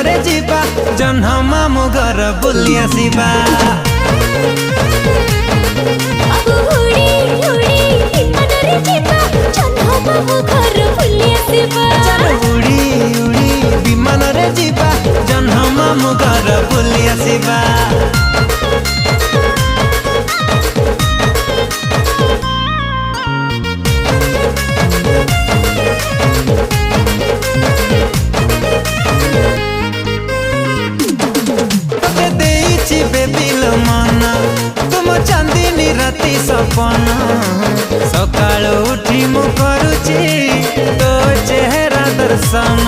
रे जीवा जन्ह मामु घर बुली आसीबा। अब उड़ी उड़ी विमान रे जीवा जन्ह मामु घर बुली आसीबा। उड़ी उड़ी विमान रे जीवा जन्ह मामु घर बुली आसीबा। तुम चांदनी राति सपना सकाल उठी मु करुची तो चेहरा दर्शन।